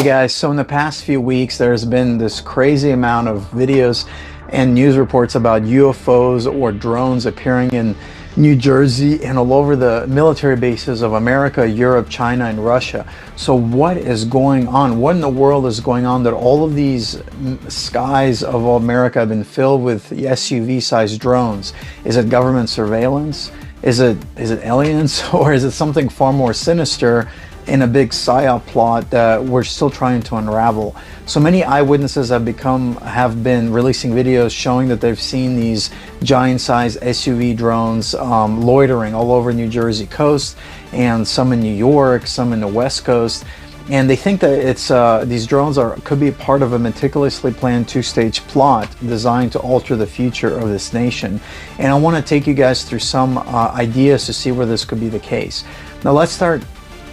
guys, so in the past few weeks there's been this crazy amount of videos and news reports about UFOs or drones appearing in New Jersey and all over the military bases of America, Europe, China, and Russia. So what is going on? What in the world is going on that all of these skies of America have been filled with SUV-sized drones? Is it government surveillance? Is it aliens? Or is it something far more sinister in a big PSYOP plot that we're still trying to unravel? So many eyewitnesses have been releasing videos showing that they've seen these giant-sized SUV drones loitering all over New Jersey coast, and some in New York, some in the West Coast. And they think that it's these drones could be part of a meticulously planned two-stage plot designed to alter the future of this nation. And I want to take you guys through some ideas to see where this could be the case. Now let's start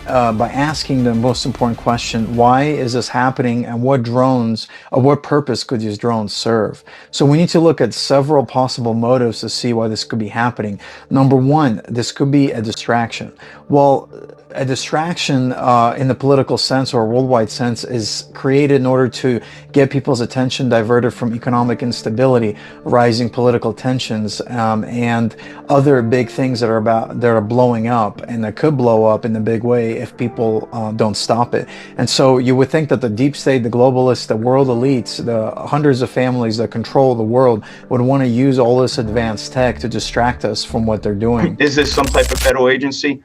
by asking the most important question: why is this happening, and what drones, or what purpose could these drones serve? So we need to look at several possible motives to see why this could be happening. Number one, this could be a distraction. Well, a distraction in the political sense or worldwide sense is created in order to get people's attention diverted from economic instability, rising political tensions, and other big things that are blowing up and that could blow up in a big way if people don't stop it. And so you would think that the deep state, the globalists, the world elites, the hundreds of families that control the world would want to use all this advanced tech to distract us from what they're doing. Is this some type of federal agency?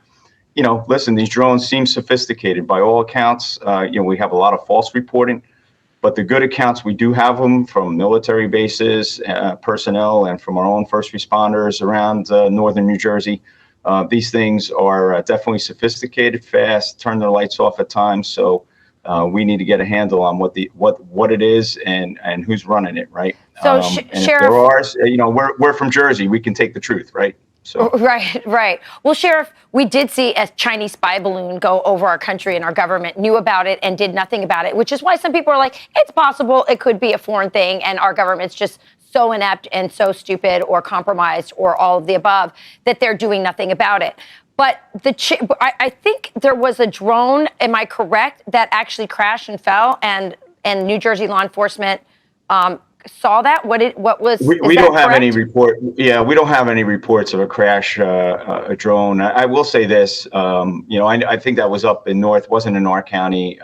You know, listen, these drones seem sophisticated by all accounts. We have a lot of false reporting, but the good accounts, we do have them from military bases, personnel, and from our own first responders around northern New Jersey. These things are definitely sophisticated, fast, turn their lights off at times. So we need to get a handle on what it is and who's running it, right? So, and Sheriff, if there are, we're from Jersey, we can take the truth, right? So. Right. Well, Sheriff, we did see a Chinese spy balloon go over our country, and our government knew about it and did nothing about it, which is why some people are like, it's possible it could be a foreign thing, and our government's just so inept and so stupid or compromised or all of the above that they're doing nothing about it. But I think there was a drone, am I correct, that actually crashed and fell, and New Jersey law enforcement saw that? We don't have any report. Yeah, we don't have any reports of a crash, a drone. I will say this. I think that was up in wasn't in our county.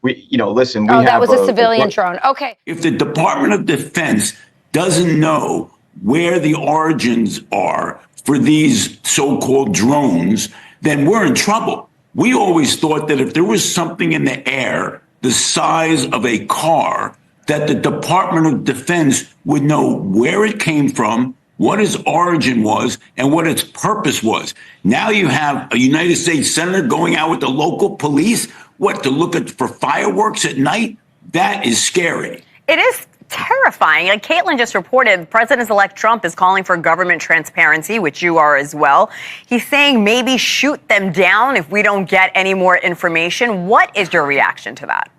Listen. That was a civilian drone. Okay. If the Department of Defense doesn't know where the origins are for these so-called drones, then we're in trouble. We always thought that if there was something in the air the size of a car, that the Department of Defense would know where it came from, what its origin was, and what its purpose was. Now you have a United States Senator going out with the local police, to look for fireworks at night? That is scary. It is terrifying. Like Caitlin just reported, President-elect Trump is calling for government transparency, which you are as well. He's saying maybe shoot them down if we don't get any more information. What is your reaction to that?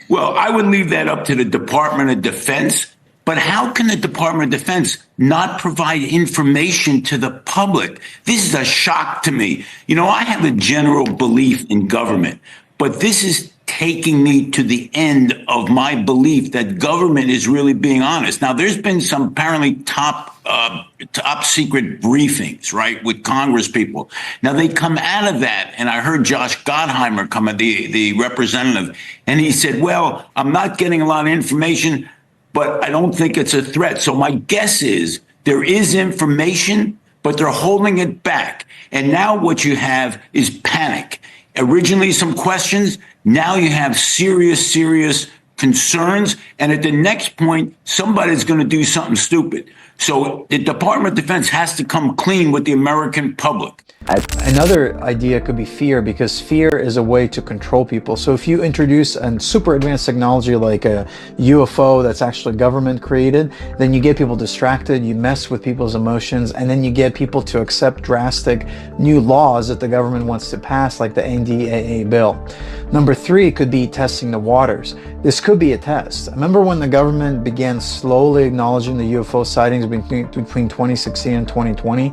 Well, I would leave that up to the Department of Defense. But how can the Department of Defense not provide information to the public? This is a shock to me. I have a general belief in government, but this is taking me to the end of my belief that government is really being honest. Now, there's been some apparently top secret briefings, right, with Congress people. Now, they come out of that, and I heard Josh Gottheimer come at the representative, and he said, well, I'm not getting a lot of information, but I don't think it's a threat. So my guess is there is information, but they're holding it back. And now what you have is panic. Originally some questions, now you have serious concerns, and at the next point, somebody's going to do something stupid. So the Department of Defense has to come clean with the American public. Another idea could be fear, because fear is a way to control people. So if you introduce a super advanced technology like a UFO that's actually government created, then you get people distracted, you mess with people's emotions, and then you get people to accept drastic new laws that the government wants to pass, like the NDAA bill. Number three could be testing the waters. This could be a test. Remember when the government began slowly acknowledging the UFO sightings sightings between 2016 and 2020.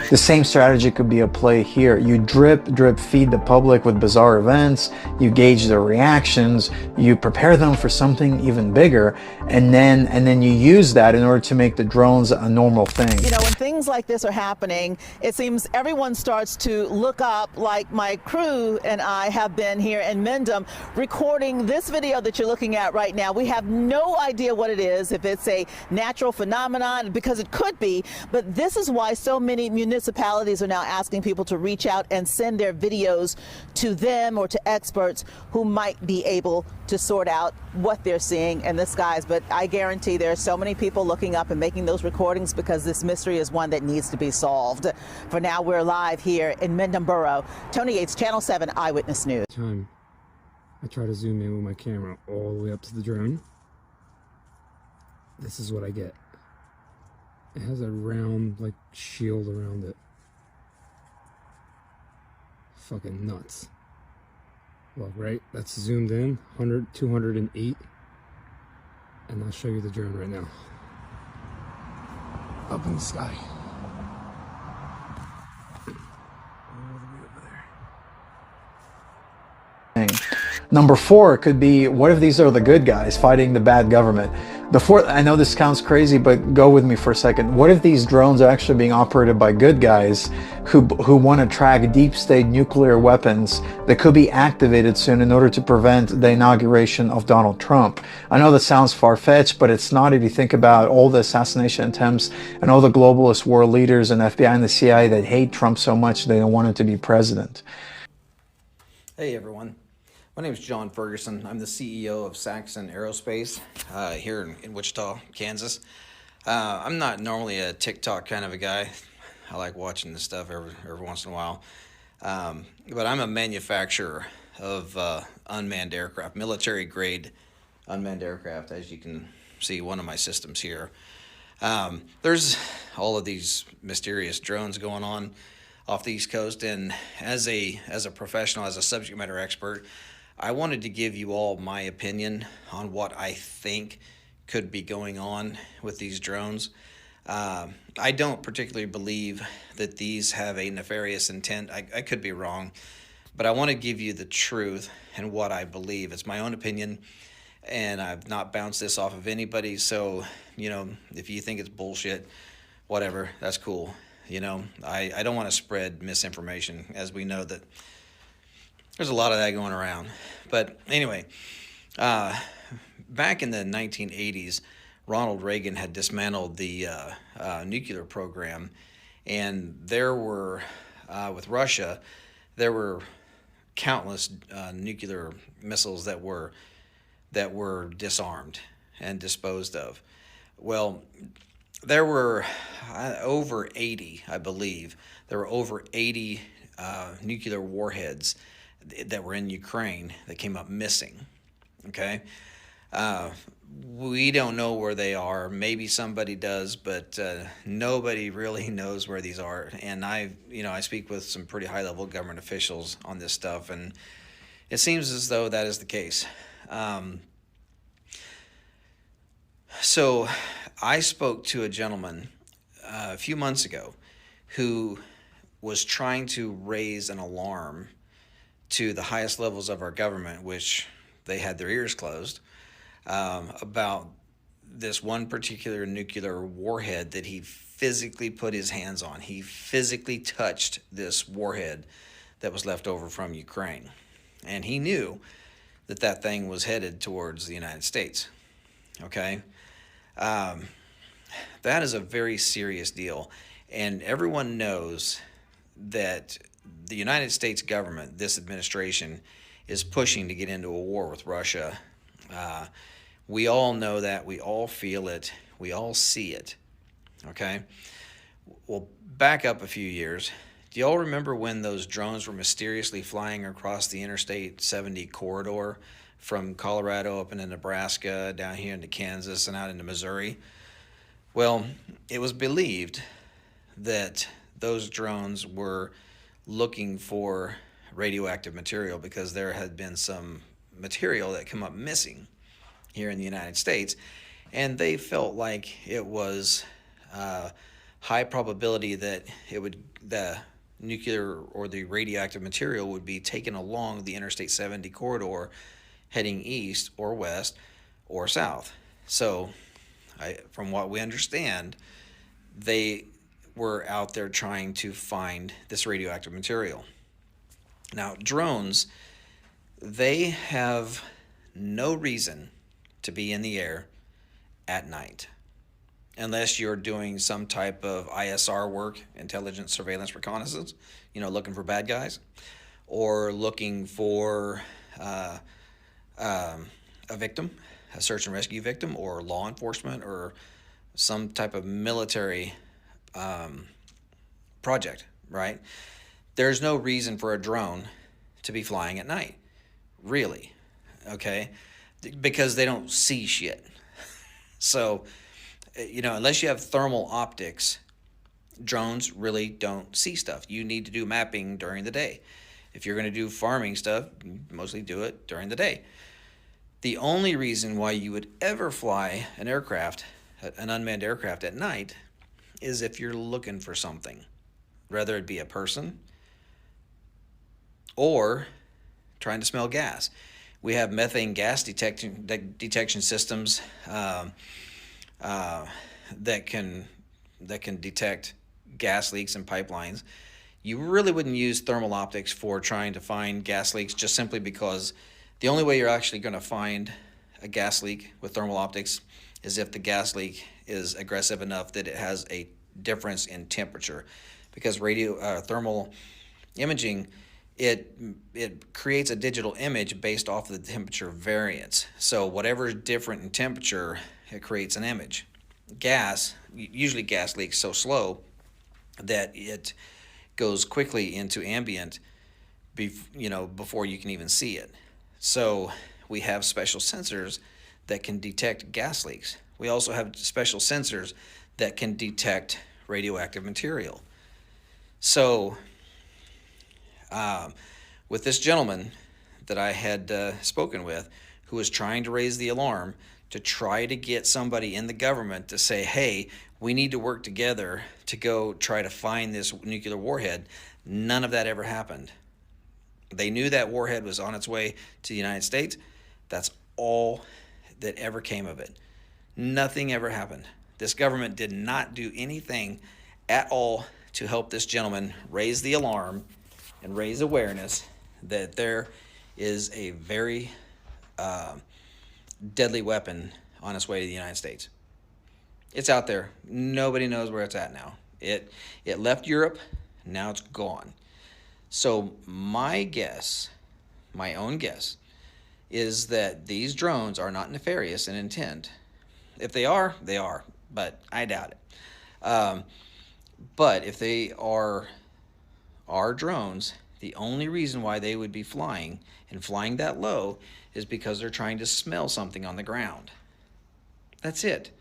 The same strategy could be at play here. You drip feed the public with bizarre events, you gauge their reactions, you prepare them for something even bigger, and then you use that in order to make the drones a normal thing. You know, when things like this are happening, it seems everyone starts to look up, like my crew and I have been here in Mendham recording this video that you're looking at right now. We have no idea what it is, if it's a natural phenomenon, because it could be, but this is why so many municipalities are now asking people to reach out and send their videos to them or to experts who might be able to sort out what they're seeing in the skies. But I guarantee there are so many people looking up and making those recordings because this mystery is one that needs to be solved. For now, we're live here in Mendham Borough. Tony Yates, Channel 7 Eyewitness News. I try to zoom in with my camera all the way up to the drone. This is what I get. It has a round, like, shield around it. Fucking nuts. Well, right, that's zoomed in, 208. And I'll show you the drone right now. Up in the sky. All the way over there. Number 4 could be, what if these are the good guys fighting the bad government? The fourth, I know this sounds crazy, but go with me for a second. What if these drones are actually being operated by good guys who want to track deep state nuclear weapons that could be activated soon in order to prevent the inauguration of Donald Trump? I know that sounds far-fetched, but it's not if you think about all the assassination attempts and all the globalist world leaders and FBI and the CIA that hate Trump so much they don't want him to be president. Hey everyone. My name is John Ferguson. I'm the CEO of Saxon Aerospace here in Wichita, Kansas. I'm not normally a TikTok kind of a guy. I like watching this stuff every once in a while. But I'm a manufacturer of unmanned aircraft, military-grade unmanned aircraft, as you can see one of my systems here. There's all of these mysterious drones going on off the East Coast, and as a professional, as a subject matter expert, I wanted to give you all my opinion on what I think could be going on with these drones. I don't particularly believe that these have a nefarious intent. I could be wrong, but I want to give you the truth and what I believe. It's my own opinion, and I've not bounced this off of anybody. So, you know, if you think it's bullshit, whatever, that's cool. You know, I don't want to spread misinformation, as we know that there's a lot of that going around. But anyway, back in the 1980s, Ronald Reagan had dismantled the nuclear program, and there were, with Russia, there were countless nuclear missiles that were disarmed and disposed of. Well, there were over 80, I believe. There were over 80 nuclear warheads that were in Ukraine that came up missing. Okay, we don't know where they are. Maybe somebody does, but nobody really knows where these are. And I speak with some pretty high-level government officials on this stuff, and it seems as though that is the case. So I spoke to a gentleman a few months ago who was trying to raise an alarm to the highest levels of our government, which they had their ears closed, about this one particular nuclear warhead that he physically put his hands on. He physically touched this warhead that was left over from Ukraine. And he knew that that thing was headed towards the United States. Okay? That is a very serious deal. And everyone knows that the United States government, this administration, is pushing to get into a war with Russia. We all know that. We all feel it. We all see it. Okay? Well, back up a few years. Do y'all remember when those drones were mysteriously flying across the Interstate 70 corridor from Colorado up into Nebraska, down here into Kansas, and out into Missouri? Well, it was believed that those drones were looking for radioactive material because there had been some material that come up missing here in the United States, and they felt like it was high probability that the nuclear or the radioactive material would be taken along the Interstate 70 corridor heading east or west or south. So from what we understand, they were out there trying to find this radioactive material. Now, drones, they have no reason to be in the air at night unless you're doing some type of ISR work, intelligence, surveillance, reconnaissance, looking for bad guys, or looking for a victim, a search and rescue victim, or law enforcement, or some type of military project, right? There's no reason for a drone to be flying at night, really, okay? Because they don't see shit. So, unless you have thermal optics, drones really don't see stuff. You need to do mapping during the day. If you're going to do farming stuff, you mostly do it during the day. The only reason why you would ever fly an aircraft, an unmanned aircraft at night, is if you're looking for something, whether it be a person or trying to smell gas. We have methane gas detection systems that can detect gas leaks in pipelines. You really wouldn't use thermal optics for trying to find gas leaks, just simply because the only way you're actually going to find a gas leak with thermal optics is if the gas leak is aggressive enough that it has a difference in temperature. Because thermal imaging, it creates a digital image based off of the temperature variance. So whatever is different in temperature, it creates an image. Usually gas leaks so slow that it goes quickly into ambient before you can even see it. So we have special sensors that can detect gas leaks. We also have special sensors that can detect radioactive material. So with this gentleman that I had spoken with, who was trying to raise the alarm to try to get somebody in the government to say, hey, we need to work together to go try to find this nuclear warhead, none of that ever happened. They knew that warhead was on its way to the United States. That's all that ever came of it. Nothing ever happened. This government did not do anything at all to help this gentleman raise the alarm and raise awareness that there is a very deadly weapon on its way to the United States. It's out there. Nobody knows where it's at now. It left Europe. Now it's gone. So my guess, my own guess, is that these drones are not nefarious in intent. If they are, they are, but I doubt it. But if they are drones, the only reason why they would be flying and flying that low is because they're trying to smell something on the ground. That's it.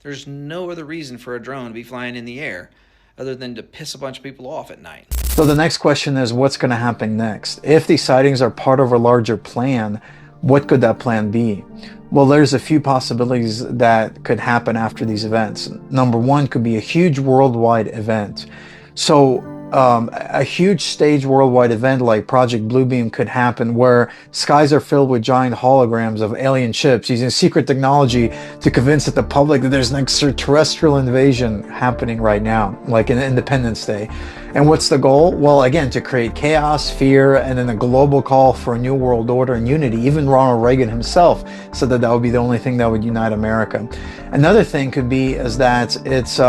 There's no other reason for a drone to be flying in the air other than to piss a bunch of people off at night. So the next question is, what's going to happen next? If these sightings are part of a larger plan, what could that plan be? Well, there's a few possibilities that could happen after these events. Number one could be a huge worldwide event. So a huge stage worldwide event like Project Bluebeam could happen, where skies are filled with giant holograms of alien ships using secret technology to convince the public that there's an extraterrestrial invasion happening right now, like in Independence Day. And what's the goal? Well, again, to create chaos, fear, and then a global call for a new world order and unity. Even Ronald Reagan himself said that that would be the only thing that would unite America. Another thing could be is that it's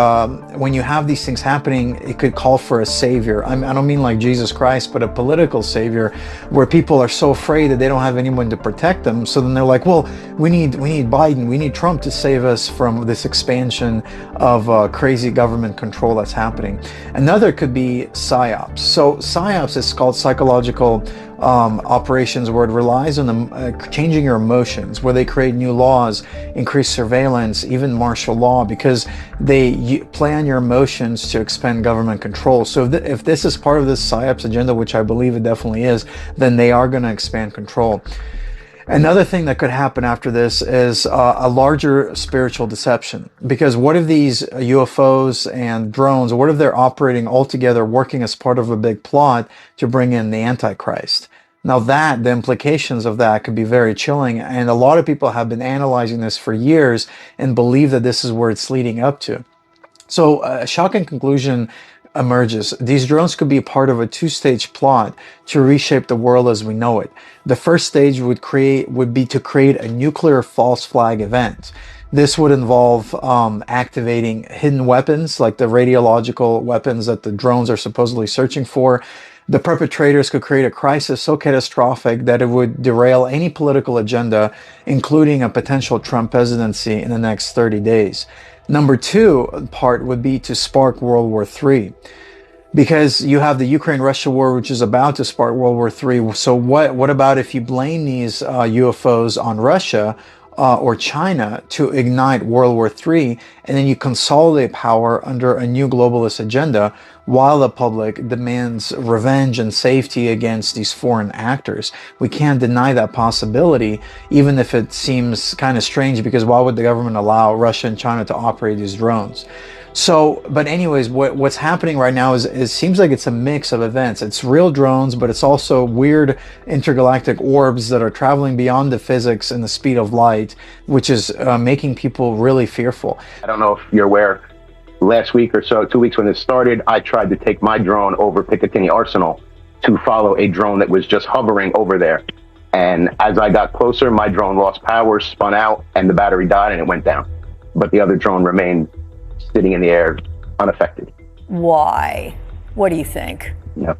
when you have these things happening, it could call for a savior. I don't mean like Jesus Christ, but a political savior, where people are so afraid that they don't have anyone to protect them. So then they're like, well, we need Biden, we need Trump to save us from this expansion of crazy government control that's happening. Another could be PSYOPs. So PSYOPs is called psychological operations, where it relies on changing your emotions, where they create new laws, increase surveillance, even martial law, because they play on your emotions to expand government control. So if this is part of this PSYOPs agenda, which I believe it definitely is, then they are going to expand control. Another thing that could happen after this is a larger spiritual deception. Because what if these UFOs and drones, what if they're operating all together, working as part of a big plot to bring in the Antichrist? Now the implications of that could be very chilling. And a lot of people have been analyzing this for years and believe that this is where it's leading up to. So a shocking conclusion emerges. These drones could be part of a two-stage plot to reshape the world as we know it. The first stage would be to create a nuclear false flag event. This would involve activating hidden weapons like the radiological weapons that the drones are supposedly searching for. The perpetrators could create a crisis so catastrophic that it would derail any political agenda, including a potential Trump presidency in the next 30 days. Number two part would be to spark World War III, because you have the Ukraine-Russia war, which is about to spark World War III. So what about if you blame these UFOs on Russia or China to ignite World War III, and then you consolidate power under a new globalist agenda while the public demands revenge and safety against these foreign actors? We can't deny that possibility, even if it seems kind of strange, because why would the government allow Russia and China to operate these drones? So, but anyways, what's happening right now is it seems like it's a mix of events. It's real drones, but it's also weird intergalactic orbs that are traveling beyond the physics and the speed of light, which is making people really fearful. I don't know if you're aware, last week or so, 2 weeks when it started, I tried to take my drone over Picatinny Arsenal to follow a drone that was just hovering over there. And as I got closer, my drone lost power, spun out, and the battery died and it went down. But the other drone remained sitting in the air, unaffected. Why? What do you think? Yep.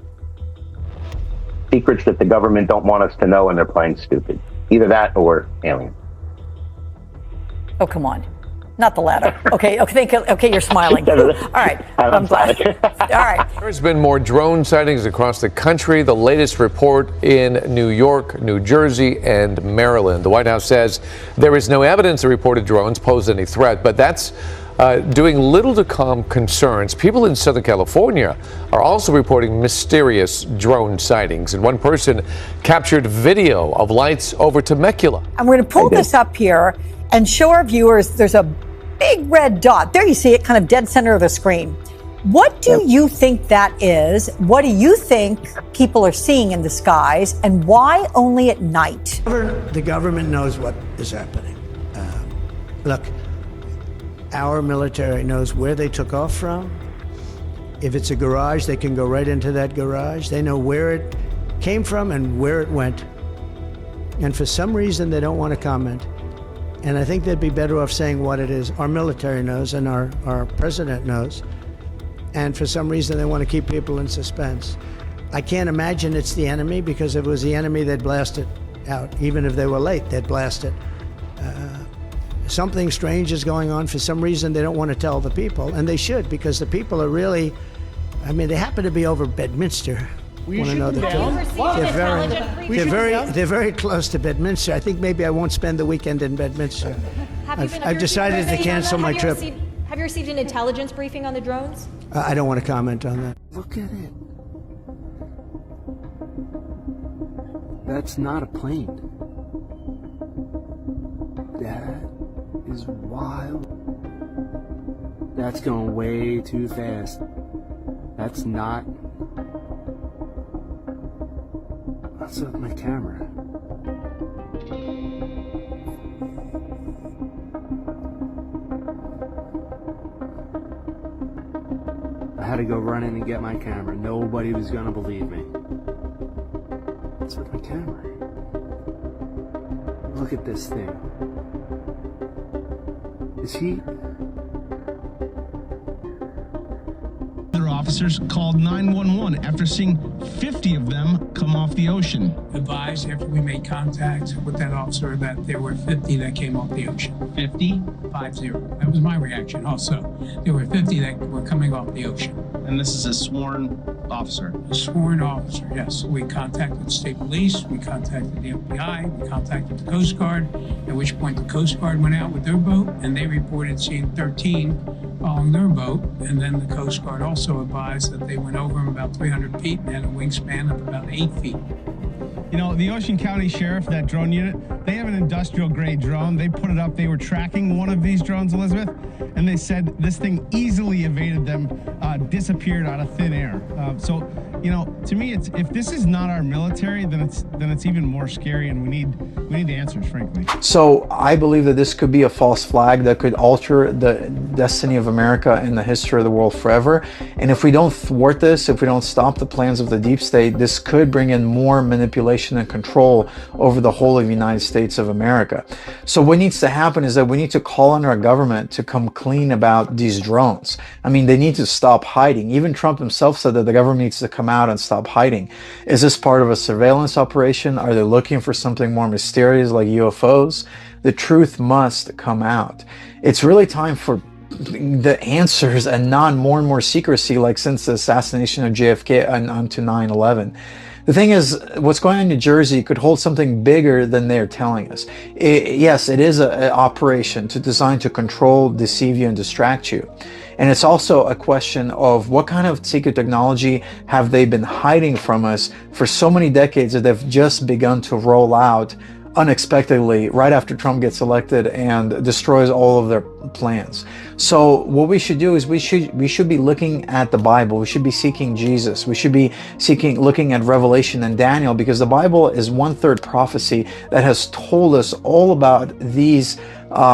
Secrets that the government don't want us to know, and they're playing stupid. Either that or aliens. Oh, come on. Not the latter. Okay, you're smiling. All right, I'm glad. All right. There's been more drone sightings across the country. The latest report in New York, New Jersey, and Maryland. The White House says there is no evidence the reported drones pose any threat, but that's doing little to calm concerns. People in Southern California are also reporting mysterious drone sightings, and one person captured video of lights over Temecula. I'm going to pull this up here and show our viewers there's a big red dot. There you see it, kind of dead center of the screen. What do you think that is? What do you think people are seeing in the skies, and why only at night? The government knows what is happening. Look, our military knows where they took off from. If it's a garage, they can go right into that garage. They know where it came from and where it went. And for some reason, they don't want to comment. And I think they'd be better off saying what it is. Our military knows and our president knows. And for some reason, they want to keep people in suspense. I can't imagine it's the enemy, because if it was the enemy, they'd blast it out. Even if they were late, they'd blast it. Something strange is going on. For some reason, they don't want to tell the people, and they should, because the people are really, I mean, they happen to be over Bedminster. Want to know the truth? They're very close to Bedminster. I think maybe I won't spend the weekend in Bedminster. I've decided to cancel my trip. Have you received an intelligence briefing on the drones? I don't want to comment on that. Look at it. That's not a plane. That is wild. That's going way too fast. That's not. What's up with my camera? I had to go run in and get my camera. Nobody was gonna believe me. What's with my camera? Look at this thing. Is he? Officers called 911 after seeing 50 of them come off the ocean. Advised after we made contact with that officer that there were 50 that came off the ocean. 50? 50. That was my reaction also. There were 50 that were coming off the ocean. And this is a sworn officer? A sworn officer, yes. We contacted the state police, we contacted the FBI, we contacted the Coast Guard, at which point the Coast Guard went out with their boat and they reported seeing 13 following their boat, and then the Coast Guard also advised that they went over them about 300 feet and had a wingspan of about 8 feet. You know, the Ocean County Sheriff, that drone unit, they have an industrial grade drone. They put it up. They were tracking one of these drones, Elizabeth, and they said this thing easily evaded them, disappeared out of thin air. So, you know, to me, it's, if this is not our military, then it's even more scary, and we need the answers, frankly. So I believe that this could be a false flag that could alter the destiny of America and the history of the world forever. And if we don't thwart this, if we don't stop the plans of the deep state, this could bring in more manipulation and control over the whole of the United States of America. So what needs to happen is that we need to call on our government to come clean about these drones. I mean, they need to stop hiding. Even Trump himself said that the government needs to come out and stop hiding. Is this part of a surveillance operation? Are they looking for something more mysterious like UFOs? The truth must come out. It's really time for the answers and not more and more secrecy, like since the assassination of JFK and onto 9/11. The thing is, what's going on in New Jersey could hold something bigger than they're telling us. Yes, it is an operation designed to control, deceive you, and distract you. And it's also a question of what kind of secret technology have they been hiding from us for so many decades that they've just begun to roll out unexpectedly right after Trump gets elected and destroys all of their plans. So what we should do is we should be looking at the Bible. We should be seeking Jesus. We should be looking at Revelation and Daniel, because the Bible is 1/3 prophecy that has told us all about these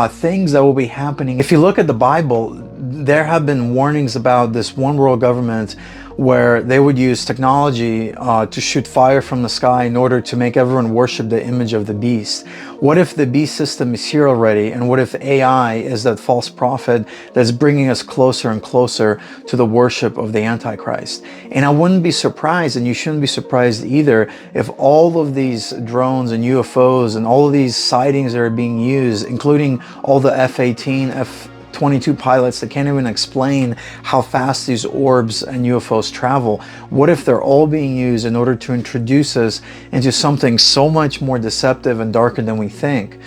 things that will be happening. If you look at the Bible, there have been warnings about this one world government where they would use technology to shoot fire from the sky in order to make everyone worship the image of the beast. What if the beast system is here already? And what if AI is that false prophet that's bringing us closer and closer to the worship of the Antichrist? And I wouldn't be surprised, and you shouldn't be surprised either, if all of these drones and UFOs and all of these sightings that are being used, including all the F-18, F-22 pilots that can't even explain how fast these orbs and UFOs travel. What if they're all being used in order to introduce us into something so much more deceptive and darker than we think?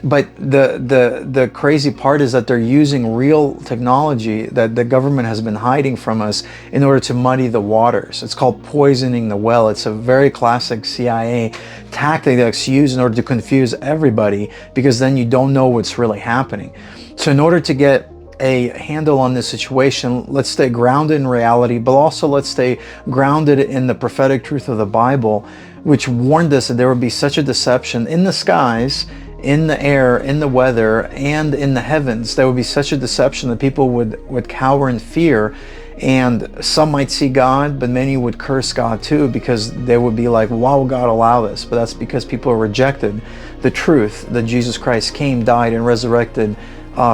But the crazy part is that they're using real technology that the government has been hiding from us in order to muddy the waters. It's called poisoning the well. It's a very classic CIA tactic that's used in order to confuse everybody, because then you don't know what's really happening. So in order to get a handle on this situation, let's stay grounded in reality, but also let's stay grounded in the prophetic truth of the Bible, which warned us that there would be such a deception in the skies, in the air, in the weather, and in the heavens. There would be such a deception that people would cower in fear, and some might see God, but many would curse God too, because they would be like, why would God allow this? But that's because people rejected the truth that Jesus Christ came, died, and resurrected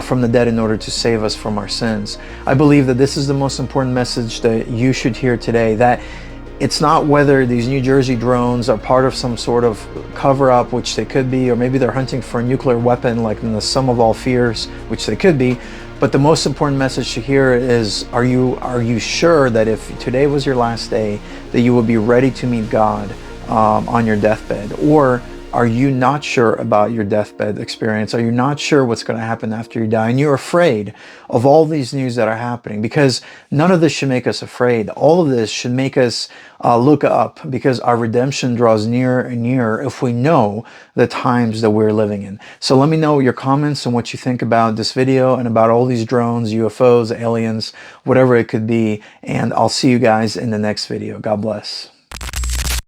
from the dead in order to save us from our sins. I believe that this is the most important message that you should hear today, that it's not whether these New Jersey drones are part of some sort of cover-up, which they could be, or maybe they're hunting for a nuclear weapon like in the sum of all fears, which they could be. But the most important message to hear is, are you sure that if today was your last day, that you will be ready to meet God on your deathbed? Or are you not sure about your deathbed experience? Are you not sure what's going to happen after you die? And you're afraid of all these news that are happening, because none of this should make us afraid. All of this should make us look up, because our redemption draws nearer and nearer if we know the times that we're living in. So let me know your comments and what you think about this video and about all these drones, UFOs, aliens, whatever it could be. And I'll see you guys in the next video. God bless.